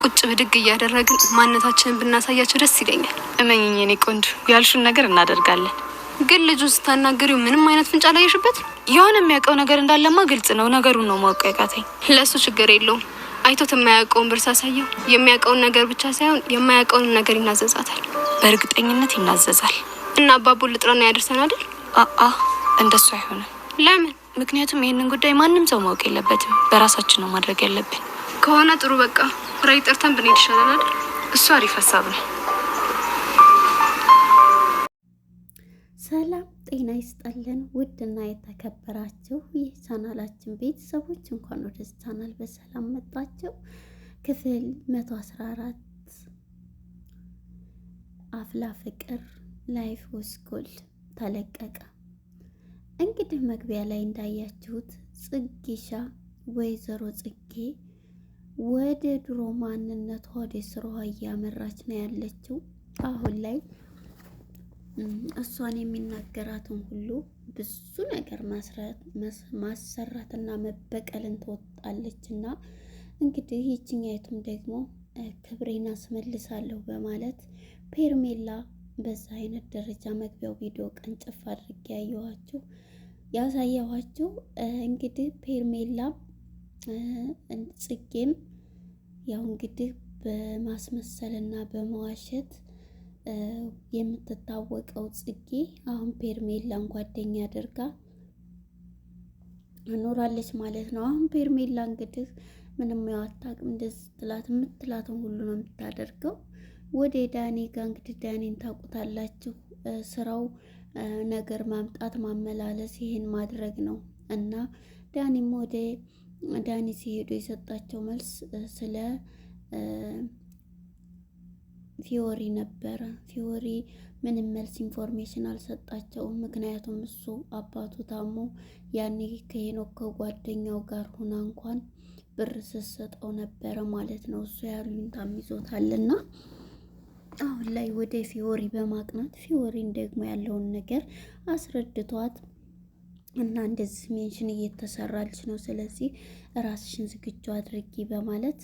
ቁጭ ብድግ እያደረግን ማንነታችንን ብናሳያቸው ደስ ይለኛል። እመኝኝ የኔ ቆንጆ ያልሹን ነገር እናደርጋለን። ግን ልጁ ስታናገሪው ምንም አይነት ፍንጭ አላየሽበት? የሆነ የሚያውቀው ነገር እንዳለማ ግልጽ ነው። ነገሩን ነው ማወቅ ያቃተኝ። ለሱ ችግር የለውም። አይቶት የማያውቀውን ብር ሳሳየው የሚያውቀውን ነገር ብቻ ሳይሆን የማያውቀውን ነገር ይናዘዛታል። በእርግጠኝነት ይናዘዛል። እና አባቡን ልጥራና ያደርሰን አይደል? እንደሱ አይሆንም። ለምን? ምክንያቱም ይህንን ጉዳይ ማንም ሰው ማወቅ የለበትም። በራሳችን ነው ማድረግ ያለብን። ከሆነ ጥሩ በቃ ራይ ጠርተን ብንሄድ ይሻላል አይደል? እሱ አሪፍ ሀሳብ ነው። ሰላም ጤና ይስጠልን። ውድና የተከበራችሁ ይህ ቻናላችን ቤተሰቦች እንኳን ወደ ቻናል በሰላም መጣችሁ። ክፍል 114 አፍላ ፍቅር ላይፍ ስኩል ተለቀቀ። እንግዲህ መግቢያ ላይ እንዳያችሁት ጽጌሻ ወይዘሮ ጽጌ ወደ ድሮ ማንነቷ ወደ ስራዋ እያመራች ነው ያለችው። አሁን ላይ እሷን የሚናገራትን ሁሉ ብዙ ነገር ማሰራትና መበቀልን ትወጣለች። እና እንግዲህ ይችኛይቱም ደግሞ ክብሬን አስመልሳለሁ በማለት ፔርሜላ በዛ አይነት ደረጃ መግቢያው ቪዲዮ ቀንጨፍ አድርጌ ያሳየኋችሁ እንግዲህ ፔርሜላ ጽጌም ያው እንግዲህ በማስመሰልና በመዋሸት የምትታወቀው ጽጌ አሁን ፔርሜላን ጓደኛ አድርጋ ኖራለች ማለት ነው። አሁን ፔርሜላ እንግዲህ ምንም ያዋጣቅም እንደዚህ የምትላትን ሁሉ ነው የምታደርገው። ወደ ዳኒ ጋር እንግዲህ ዳኒን ታውቁታላችሁ። ስራው ነገር ማምጣት ማመላለስ፣ ይሄን ማድረግ ነው እና ዳኒም ወደ ዳኒ ሲሄዱ የሰጣቸው መልስ ስለ ፊዮሪ ነበረ። ፊዮሪ ምንም መልስ ኢንፎርሜሽን አልሰጣቸውም። ምክንያቱም እሱ አባቱ ታሞ ያኔ ከሄኖክ ከጓደኛው ጋር ሆና እንኳን ብር ስትሰጠው ነበረ ማለት ነው። እሱ ያሉኝ ታሚዞታልና አሁን ላይ ወደ ፊዮሪ በማቅናት ፊዮሪን ደግሞ ያለውን ነገር አስረድቷት እና እንደዚህ ሜንሽን እየተሰራልች ነው፣ ስለዚህ ራስሽን ዝግጁ አድርጊ በማለት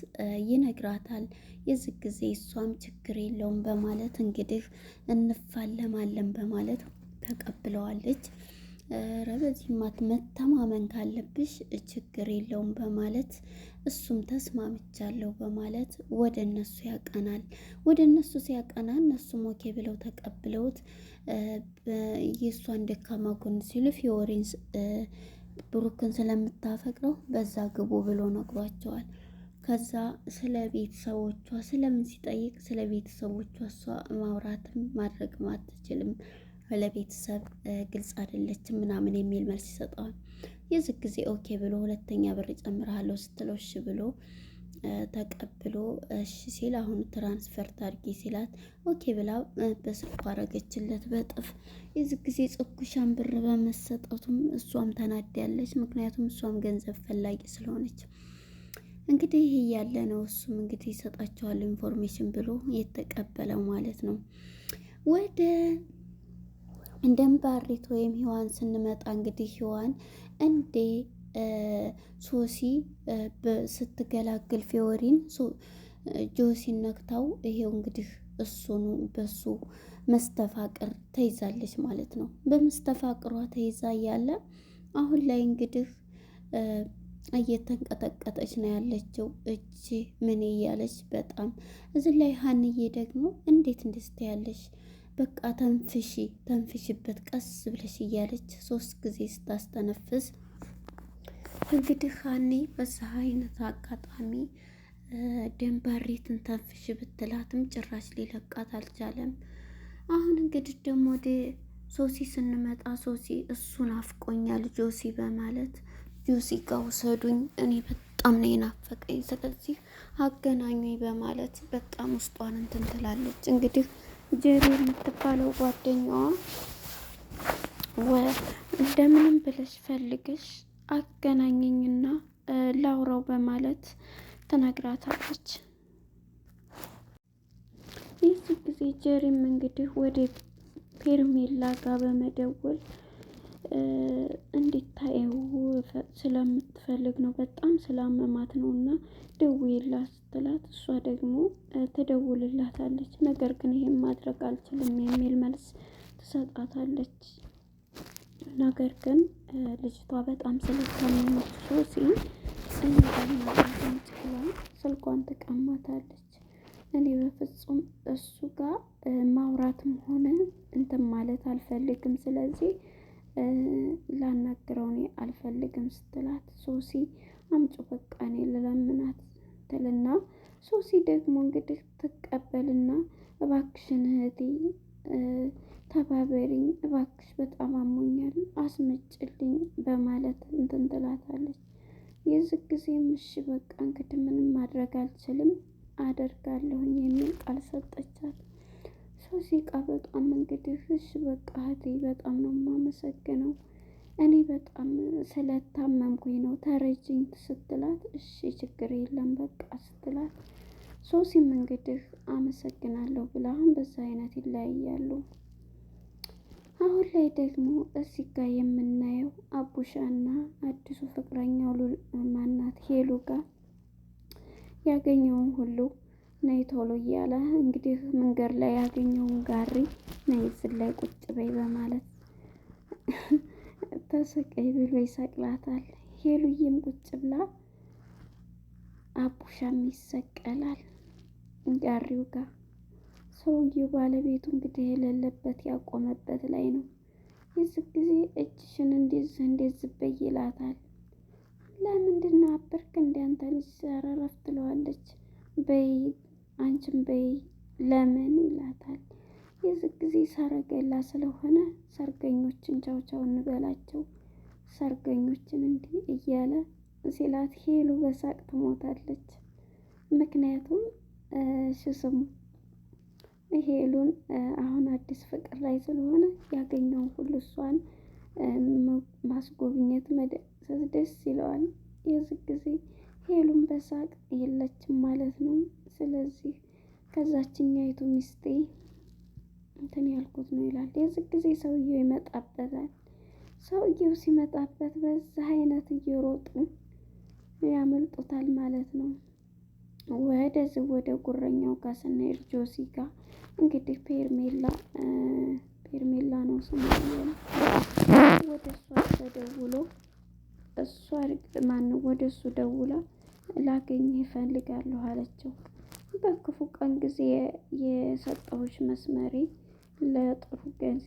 ይነግራታል። የዚህ ጊዜ እሷም ችግር የለውም በማለት እንግዲህ እንፋለማለን በማለት ተቀብለዋለች። በዚህ መተማመን ካለብሽ ችግር የለውም በማለት እሱም ተስማምቻለሁ በማለት ወደ እነሱ ያቀናል። ወደ እነሱ ሲያቀና እነሱም ኦኬ ብለው ተቀብለውት የእሷን ደካማ ጎን ሲሉ ፊዮሪን ብሩክን ስለምታፈቅረው በዛ ግቡ ብሎ ነግሯቸዋል። ከዛ ስለ ቤተሰቦቿ ስለምን ሲጠይቅ ስለ ቤተሰቦቿ እሷ ማውራትም ማድረግም አትችልም፣ ለቤተሰብ ግልጽ አይደለችም ምናምን የሚል መልስ ይሰጠዋል። የዚህ ጊዜ ኦኬ ብሎ ሁለተኛ ብር ጨምራለሁ ስትለው እሺ ብሎ ተቀብሎ እሺ ሲል አሁን ትራንስፈር ታርጊ ሲላት ኦኬ ብላ በስልኩ አረገችለት በጥፍ። የዚህ ጊዜ ጽጉሻን ብር በመሰጠቱም እሷም ተናዳለች። ምክንያቱም እሷም ገንዘብ ፈላጊ ስለሆነች እንግዲህ ይሄ ያለ ነው። እሱም እንግዲህ ይሰጣቸዋል ኢንፎርሜሽን ብሎ የተቀበለው ማለት ነው። ወደ ደንባሪት ወይም ሔዋን ስንመጣ እንግዲህ ሔዋን እንዴ ሶሲ ስትገላግል ፊዮሪን ጆሲን ነክታው ይሄው እንግዲህ እሱኑ በሱ መስተፋቅር ተይዛለች ማለት ነው። በመስተፋቅሯ ተይዛ እያለ አሁን ላይ እንግዲህ እየተንቀጠቀጠች ነው ያለችው። እጅ ምን እያለች በጣም እዚህ ላይ ሀንዬ ደግሞ እንዴት እንደስተ ያለች በቃ ተንፍሽበት ቀስ ብለሽ እያለች 3 ጊዜ ስታስተነፍስ እንግዲህ ሀኒ በዛ አይነት አጋጣሚ ደንባሪትን ተንፍሽ ብትላትም ጭራሽ ሊለቃት አልቻለም። አሁን እንግዲህ ደግሞ ወደ ሶሲ ስንመጣ ሶሲ እሱን አፍቆኛል ጆሲ በማለት ጆሲ ጋር ውሰዱኝ፣ እኔ በጣም ነው የናፈቀኝ፣ ስለዚህ አገናኙኝ በማለት በጣም ውስጧን እንትን ትላለች። እንግዲህ ጀሪ የምትባለው ጓደኛዋ እንደምንም ብለሽ ፈልገሽ አገናኘኝና ላውራው በማለት ትነግራታለች። ይህ ጊዜ ጀሪም እንግዲህ ወደ ፔርሜላ ጋር በመደወል እንዲታየው ስለምትፈልግ ነው። በጣም ስላመማት ነው እና ደውዪላት ስትላት እሷ ደግሞ ትደውልላታለች። ነገር ግን ይሄን ማድረግ አልችልም የሚል መልስ ትሰጣታለች። ነገር ግን ልጅቷ በጣም ስለታመመች ሶሲ ስልኳን ትቀማታለች። እኔ በፍጹም እሱ ጋር ማውራትም ሆነ እንትን ማለት አልፈልግም፣ ስለዚህ ላናግረው እኔ አልፈልግም ስትላት ሶሲ አምጩ በቃ እኔ ልለምናት ትልና ሶሲ ደግሞ እንግዲህ ትቀበልና እባክሽን እህቴ ተባበሪኝ፣ እባክሽ በጣም አሞኛል አስመጭልኝ በማለት እንትን ትላታለች። የዚህ ጊዜም እሺ በቃ እንግዲህ ምንም ማድረግ አልችልም አደርጋለሁኝ የሚል ቃል ሰጠቻት። ሶሲ በጣም እንግዲህ እሺ በቃ እህቴ በጣም ነው የማመሰግነው፣ እኔ በጣም ስለታመምኩኝ ነው ተረጅኝ ስትላት እሺ ችግር የለም በቃ ስትላት ሶሲም እንግዲህ አመሰግናለሁ ብላ አሁን በዛ አይነት ይለያያሉ። አሁን ላይ ደግሞ እዚህ ጋር የምናየው አቡሻና አዲሱ ፍቅረኛው ማናት ሄሉ ጋር ያገኘውን ሁሉ ነይ ቶሎ እያለ እንግዲህ መንገድ ላይ ያገኘውን ጋሪ ነይ እዚህ ላይ ቁጭ በይ በማለት ተሰቀይ ብሎ ይሰቅላታል። ሄሉዬም ቁጭ ብላ አቡሻም ይሰቀላል ጋሪው ጋር። ሰውዬው ባለቤቱ እንግዲህ የሌለበት ያቆመበት ላይ ነው። የዚህ ጊዜ እጅሽን እንደዚህ በይ ይላታል። ለምንድን አበርክ እንዲያንተ ልጅ ዘረረፍ ትለዋለች። በይ አንቺም በይ ለምን ይላታል። የዚህ ጊዜ ሰረገላ ስለሆነ ሰርገኞችን ቻው ቻው እንበላቸው ሰርገኞችን እንዲህ እያለ ሲላት ሄሉ በሳቅ ትሞታለች። ምክንያቱም ስሙ ሄሉን አሁን አዲስ ፍቅር ላይ ስለሆነ ያገኘውን ሁሉ እሷን ማስጎብኘት መደሰት ደስ ይለዋል። የዚህ ጊዜ ሄሉን በሳቅ የለችም ማለት ነው። ስለዚህ ከዛችኛይቱ ሚስቴ እንትን ያልኩት ነው ይላል። የዚህ ጊዜ ሰውየው ይመጣበታል። ሰውየው ሲመጣበት በዛ አይነት እየሮጡ ያመልጡታል ማለት ነው። ወደዚህ ወደ ጉረኛው ጋር ስንሄድ ጆሲ ጋር እንግዲህ ፔርሜላ ነው ስሙ። ወደ እሷ ተደውሎ ወደ እሱ ደውላ ላገኝህ እፈልጋለሁ አለችው። በክፉ ቀን ጊዜ የሰጠሁሽ መስመሬ ለጥሩ ጊዜ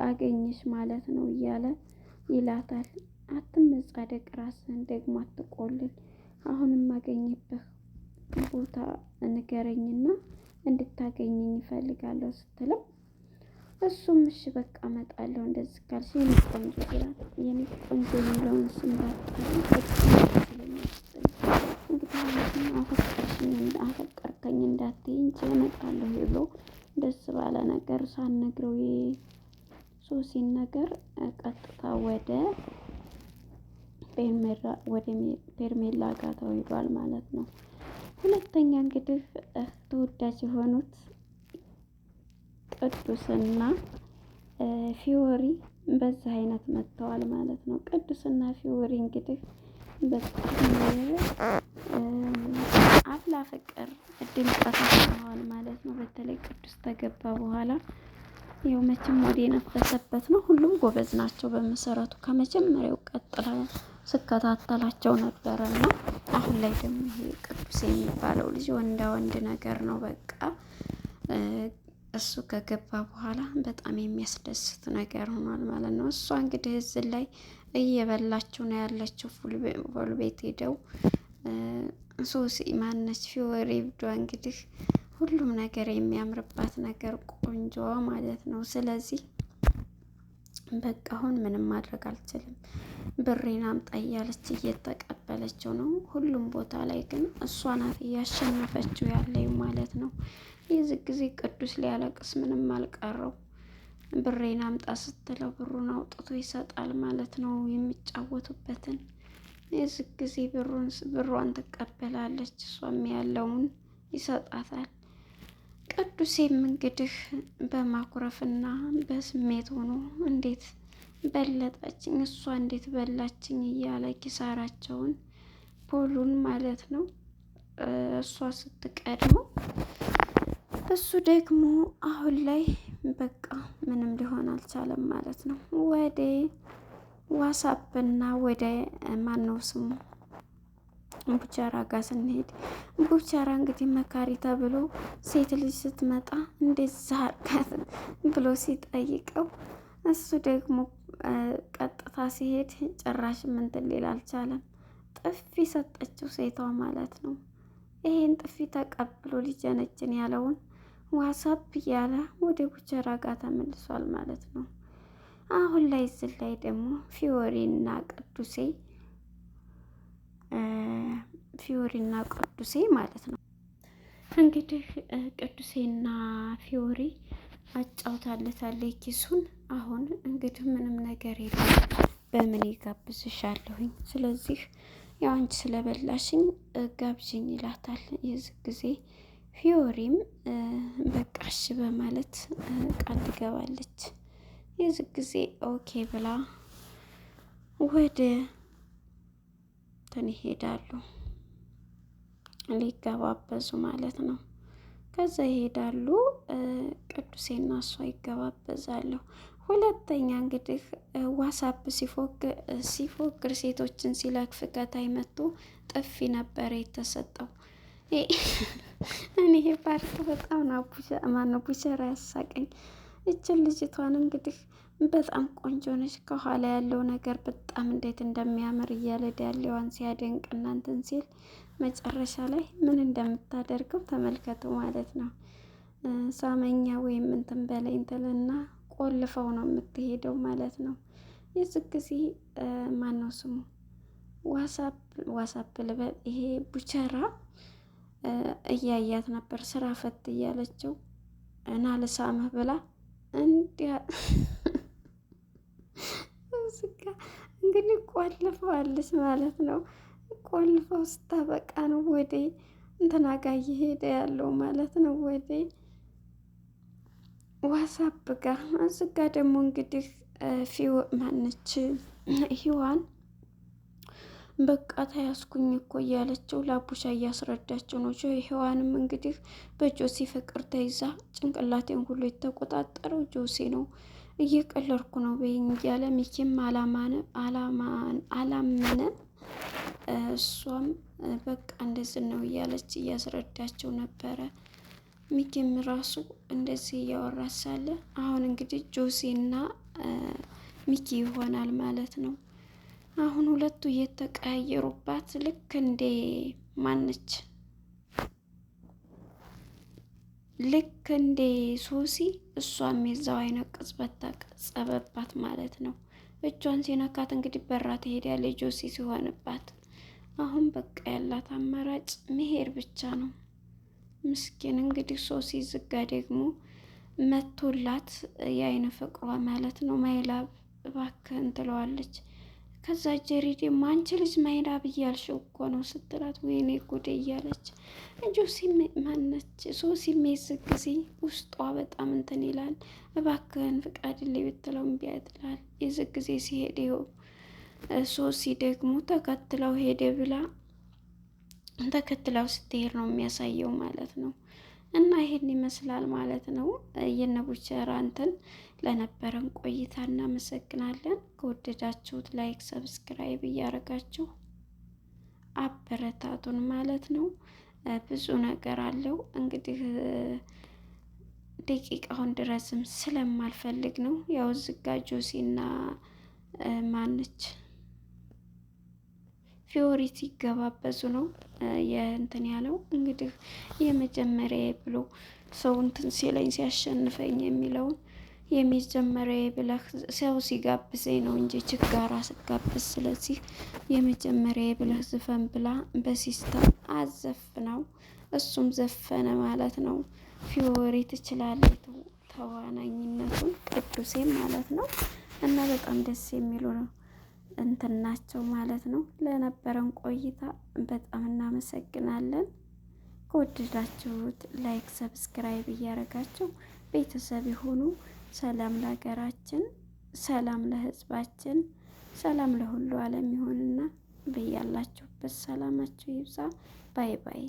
አገኘሽ ማለት ነው እያለ ይላታል። አትመጻደቅ፣ ራስህን ደግሞ አትቆልል፣ አሁንም አገኝብህ ቦታ ንገረኝና እንድታገኘኝ ይፈልጋለሁ ስትለው እሱም እሺ በቃ እመጣለሁ እንደዚህ ካልሽ የኔ ቆንጆ ይላል። የኔ ቆንጆ የሚለውን ስም እንግዲህ አፈቀርከኝ እንዳትዪ እንጂ እመጣለሁ ብሎ ደስ ባለ ነገር ሳትነግረው የሶሲን ነገር ቀጥታ ወደ ፔርሜላ ጋር ተወሂዷል ማለት ነው። ሁለተኛ እንግዲህ ተወዳጅ የሆኑት ቅዱስና ፊዮሪ በዛ አይነት መጥተዋል ማለት ነው። ቅዱስና ፊዮሪ እንግዲህ በጣም አፍላ ፍቅር ድምቀት ሆነዋል ማለት ነው። በተለይ ቅዱስ ተገባ በኋላ ያው መቼም ወደ የነፈሰበት ነው። ሁሉም ጎበዝ ናቸው በመሰረቱ ከመጀመሪያው ቀጥላ ስከታተላቸው ነበረና አሁን ላይ ደግሞ ይሄ ቅዱስ የሚባለው ልጅ ወንዳ ወንድ ነገር ነው። በቃ እሱ ከገባ በኋላ በጣም የሚያስደስት ነገር ሆኗል ማለት ነው። እሷ እንግዲህ እዚህ ላይ እየበላችሁ ነው ያለችው። ፉል ቤት ሄደው ሶሲ ማነች ፊዮሪ ብዷ እንግዲህ ሁሉም ነገር የሚያምርባት ነገር ቆንጆዋ ማለት ነው። ስለዚህ በቃ አሁን ምንም ማድረግ አልችልም፣ ብሬን አምጣ እያለች እየተቀበለችው ነው። ሁሉም ቦታ ላይ ግን እሷ ናት እያሸነፈችው ያለው ማለት ነው። የዚህ ጊዜ ቅዱስ ሊያለቅስ ምንም አልቀረው። ብሬን አምጣ ስትለው ብሩን አውጥቶ ይሰጣል ማለት ነው የሚጫወቱበትን። የዚህ ጊዜ ብሯን ትቀበላለች፣ እሷም ያለውን ይሰጣታል። ቅዱሴም እንግዲህ በማኩረፍና በስሜት ሆኖ እንዴት በለጠችኝ፣ እሷ እንዴት በላችኝ እያለ ኪሳራቸውን ፖሉን ማለት ነው እሷ ስትቀድመው እሱ ደግሞ አሁን ላይ በቃ ምንም ሊሆን አልቻለም ማለት ነው። ወደ ዋሳፕና ወደ ማነው ስሙ ቡቸራ ጋር ስንሄድ ቡቸራ እንግዲህ መካሪ ተብሎ ሴት ልጅ ስትመጣ እንደዛ አርጋት ብሎ ሲጠይቀው እሱ ደግሞ ቀጥታ ሲሄድ ጭራሽ ምንትን ሊል አልቻለም። ጥፊ ሰጠችው ሴቷ ማለት ነው። ይሄን ጥፊ ተቀብሎ ሊጀነጅን ያለውን ዋሳፕ እያለ ወደ ቡቸራ ጋር ተመልሷል ማለት ነው። አሁን ላይ እዚህ ላይ ደግሞ ፊዮሪና ቅዱሴ ማለት ነው እንግዲህ ቅዱሴና ፊዮሪ አጫውታለታለች ኪሱን። አሁን እንግዲህ ምንም ነገር የለም በምን ይጋብዝሻለሁኝ፣ ስለዚህ ያው አንቺ ስለበላሽኝ ጋብዥኝ ይላታል። የዚህ ጊዜ ፊዮሪም በቃሽ በማለት ቃል ትገባለች። የዚህ ጊዜ ኦኬ ብላ ወደ እንትን ይሄዳሉ ሊገባበዙ ማለት ነው። ከዛ ይሄዳሉ ቅዱሴና እሷ ይገባበዛሉ። ሁለተኛ እንግዲህ ዋሳፕ ሲፎግር ሴቶችን ሲለክፍ ከታይ መጥቶ ጥፊ ነበረ የተሰጠው። እኔ ፓርት በጣም ነው ቡቸራ ያሳቀኝ። እችን ልጅቷን እንግዲህ በጣም ቆንጆ ነች፣ ከኋላ ያለው ነገር በጣም እንዴት እንደሚያምር እያለ ዳሌዋን ሲያደንቅ እናንትን ሲል መጨረሻ ላይ ምን እንደምታደርገው ተመልከቱ ማለት ነው። ሳመኛ ወይም እንትን በላይ እንትንና ቆልፈው ነው የምትሄደው ማለት ነው። የዚህ ጊዜ ማነው ስሙ ዋሳፕ ልበል፣ ይሄ ቡቸራ እያያት ነበር ስራ ፈት እያለችው እና ልሳምህ ብላ እንዲያ እንግዲህ ቆልፈዋለች ማለት ነው። ቆልፈው ስታበቃ ነው ወደ እንትና ጋር እየሄደ ያለው ማለት ነው፣ ወደ ዋሳፕ ጋር። እዚህ ጋ ደግሞ እንግዲህ ማነች ሂዋን በቃ ተያዝኩኝ እኮ እያለችው ለአቡሻ እያስረዳችው ነው። ሂዋንም እንግዲህ በጆሲ ፍቅር ተይዛ ጭንቅላቴን ሁሉ የተቆጣጠረው ጆሲ ነው፣ እየቀለድኩ ነው በይኝ እያለ ሚኪም አላመነም። እሷም በቃ እንደዚህ ነው እያለች እያስረዳችው ነበረ። ሚኪም ራሱ እንደዚህ እያወራ ሳለ አሁን እንግዲህ ጆሲና ሚኪ ይሆናል ማለት ነው። አሁን ሁለቱ እየተቀያየሩባት ልክ እንደ ማነች ልክ እንደ ሶሲ እሷም የዛው አይነት ቅጽበት ተቀጸበባት ማለት ነው። እጇን ሲነካት እንግዲህ በራ ትሄዳለች ጆሲ ሲሆንባት። አሁን በቃ ያላት አማራጭ መሄድ ብቻ ነው። ምስኪን እንግዲህ ሶሲ ዝጋ ደግሞ መቶላት የአይነ ፍቅሯ ማለት ነው። ማይላብ እባክህን ትለዋለች። ከዛ ጀሪ ደግሞ አንቺ ልጅ ማይላብ እያልሽው እኮ ነው ስትላት፣ ወይኔ ጉዴ እያለች ጆሲ ማነች ሶሲ የዚህ ጊዜ ውስጧ በጣም እንትን ይላል። እባክህን ፍቃድልኝ ብትለው እምቢ ትላል። የዚህ ጊዜ ሲሄድ ይኸው ሶሲ ደግሞ ተከትለው ሄደ ብላ ተከትለው ስትሄድ ነው የሚያሳየው ማለት ነው። እና ይሄን ይመስላል ማለት ነው። የነቡቸራ እንትን ለነበረን ቆይታ እናመሰግናለን። ከወደዳችሁት ላይክ፣ ሰብስክራይብ እያደረጋችሁ አበረታቱን ማለት ነው። ብዙ ነገር አለው እንግዲህ ደቂቃውን ድረስም ስለማልፈልግ ነው። ያው ዝጋ ጆሲና ማነች ፊዮሪ ሲገባበዙ ነው የእንትን ያለው እንግዲህ የመጀመሪያ ብሎ ሰው እንትን ሲለኝ ሲያሸንፈኝ የሚለውን የመጀመሪያ ብለህ ሰው ሲጋብዘኝ ነው እንጂ ችጋራ ስጋብዝ፣ ስለዚህ የመጀመሪያ ብለህ ዝፈን ብላ በሲስተም አዘፍነው እሱም ዘፈነ ማለት ነው። ፊዮሪ ትችላለች ተዋናኝነቱን ቅዱሴም ማለት ነው። እና በጣም ደስ የሚሉ ነው እንትን ናቸው ማለት ነው። ለነበረን ቆይታ በጣም እናመሰግናለን። ከወደዳችሁት ላይክ፣ ሰብስክራይብ እያደረጋችሁ ቤተሰብ የሆኑ ሰላም ለሀገራችን ሰላም ለህዝባችን፣ ሰላም ለሁሉ ዓለም ይሆንና በያላችሁበት ሰላማችሁ ይብዛ። ባይ ባይ።